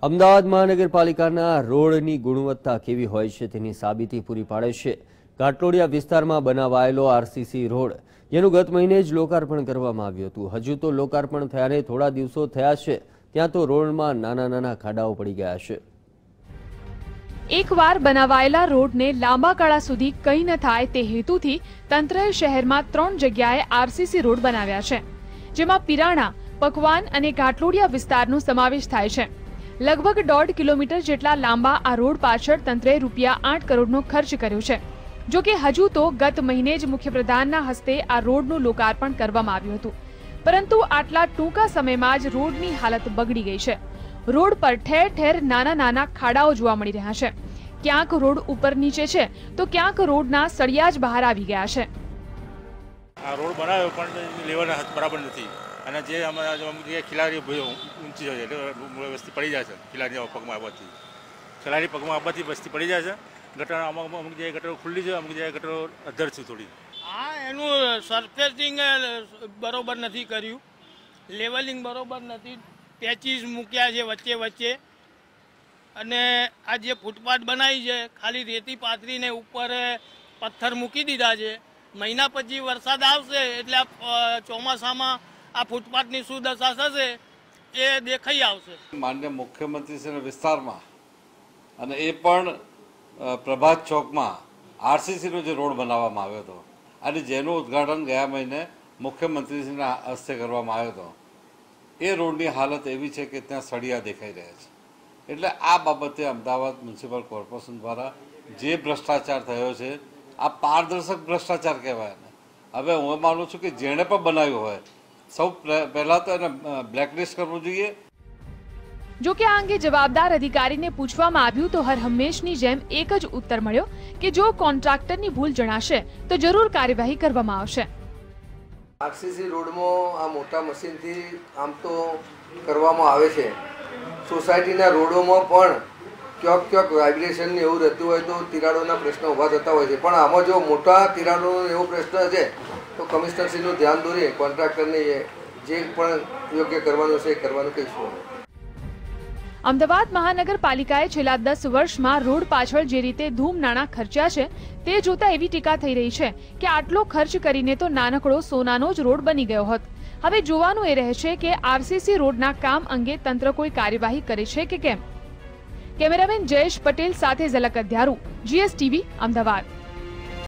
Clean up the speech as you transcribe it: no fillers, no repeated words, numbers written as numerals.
અમદાવાદ મહાનગરપાલિકાના રોડની ગુણવત્તા કેવી હોય છે તેની સાબિતી પૂરી પાડે છે ઘાટલોડિયા વિસ્તારમાં બનાવાયેલો આરસીસી રોડ, જેનું ગત મહિને જ લોકાર્પણ કરવામાં આવ્યું હતું. હજુ તો લોકાર્પણ થયાને થોડા દિવસો થયા છે, ત્યાં તો રોડમાં નાના નાના ખાડાઓ પડી ગયા છે. એકવાર બનાવાયેલા રોડને લાંબા ગાળા સુધી કંઈ ન થાય તે હેતુથી તંત્રએ શહેરમાં 3 જગ્યાએ આરસીસી રોડ બનાવ્યા છે, જેમાં પિરાણા, પકવાન અને ઘાટલોડિયા વિસ્તારનો સમાવેશ થાય છે. લગભગ 1.5 કિલોમીટર જેટલા લાંબા આ રોડ પાછળ તંત્રે ₹8 કરોડનો ખર્ચ કર્યો છે. જો કે હજુ તો ગત મહિને જ મુખ્યપ્રધાનના હસ્તે આ રોડનું લોકાર્પણ કરવામાં આવ્યું હતું, પરંતુ આટલા ટૂંકા સમયમાં જ રોડની હાલત બગડી ગઈ છે. રોડ પર ઠેર ઠેર નાના નાના ખાડાઓ જોવા મળી રહ્યા છે. ક્યાંક રોડ ઉપર નીચે છે તો ક્યાંક રોડના સળિયા જ બહાર આવી ગયા છે. આ રોડ બનાવ્યો પણ લેવાના બરાબર નથી, અને જે અમારા ખિલાડી ઊંચી હોય એટલે વસ્તી પડી જાય છે. ખિલાડી પગમાં આવવાથી વસ્તી પડી જાય છે. ગટર અમુક જગ્યાએ ગટરો ખુલ્લી છે, અમુક જગ્યાએ ગટરો અધર છે થોડી. એનું સરફેસિંગ બરોબર નથી કર્યું, લેવલિંગ બરોબર નથી, પેચીસ મૂક્યા છે વચ્ચે વચ્ચે, અને આ જે ફૂટપાથ બનાવી છે ખાલી રેતી પાથરીને ઉપર પથ્થર મૂકી દીધા છે. મહિના પછી વરસાદ આવશે એટલે ચોમાસામાં આ ફૂટપાથની શું દશા થશે એ દેખાઈ આવશે. માનનીય મુખ્યમંત્રીશ્રીના વિસ્તારમાં અને એ પણ પ્રભાત ચોકમાં આરસીસીનો જે રોડ બનાવવામાં આવ્યો હતો અને જેનું ઉદ્ઘાટન ગયા મહિને મુખ્યમંત્રીશ્રીના હસ્તે કરવામાં આવ્યો હતો, એ રોડની હાલત એવી છે કે ત્યાં સળિયા દેખાઈ રહ્યા છે. એટલે આ બાબતે અમદાવાદ મ્યુનિસિપલ કોર્પોરેશન દ્વારા જે ભ્રષ્ટાચાર થયો છે, આ પારદર્શક ભ્રષ્ટાચાર કહેવાય. હવે હું માનું છું કે જેણે પણ બનાવ્યું હોય સૌ પહેલા તો એને બ્લેકલિસ્ટ કરવું જોઈએ. જો કે આ અંગે જવાબદાર અધિકારીને પૂછવામાં આવ્યું તો હર હંમેશની જેમ એક જ ઉત્તર મળ્યો કે જો કોન્ટ્રાક્ટરની ભૂલ જણાશે તો જરૂર કાર્યવાહી કરવામાં આવશે. આરસીસી રોડમાં આ મોટા મશીનથી આમ તો કરવામાં આવે છે. સોસાયટીના રોડોમાં પણ ક્યાંક ક્યાંક વાઇબ્રેશન એવું રહેતું હોય તો તિરાડોના પ્રશ્નો ઊભા થતા હોય છે. પણ આમાં જો મોટા તિરાડોનો એવો પ્રશ્ન છે તો કમિશનરશ્રીનું ધ્યાન દોરી કોન્ટ્રાક્ટરને જે પણ યોગ્ય કરવાનું છે એ કરવાનું કહીશું. અમદાવાદ મહાનગરપાલિકાએ છેલ્લા 10 વર્ષમાં રોડ પાછળ જે રીતે ધૂમ નાણાં ખર્ચ્યા છે તે જોતા એવી ટીકા થઈ રહી છે કે આટલો ખર્ચ કરીને તો નાનકડો સોનાનો જ રોડ બની ગયો હોત. હવે જોવાનું એ રહે છે કે આરસીસી રોડના કામ અંગે તંત્ર કોઈ કાર્યવાહી કરે છે કે કેમ. કેમેરામેન જયેશ પટેલ સાથે ઝલક અધ્યારુ, GSTV, અમદાવાદ.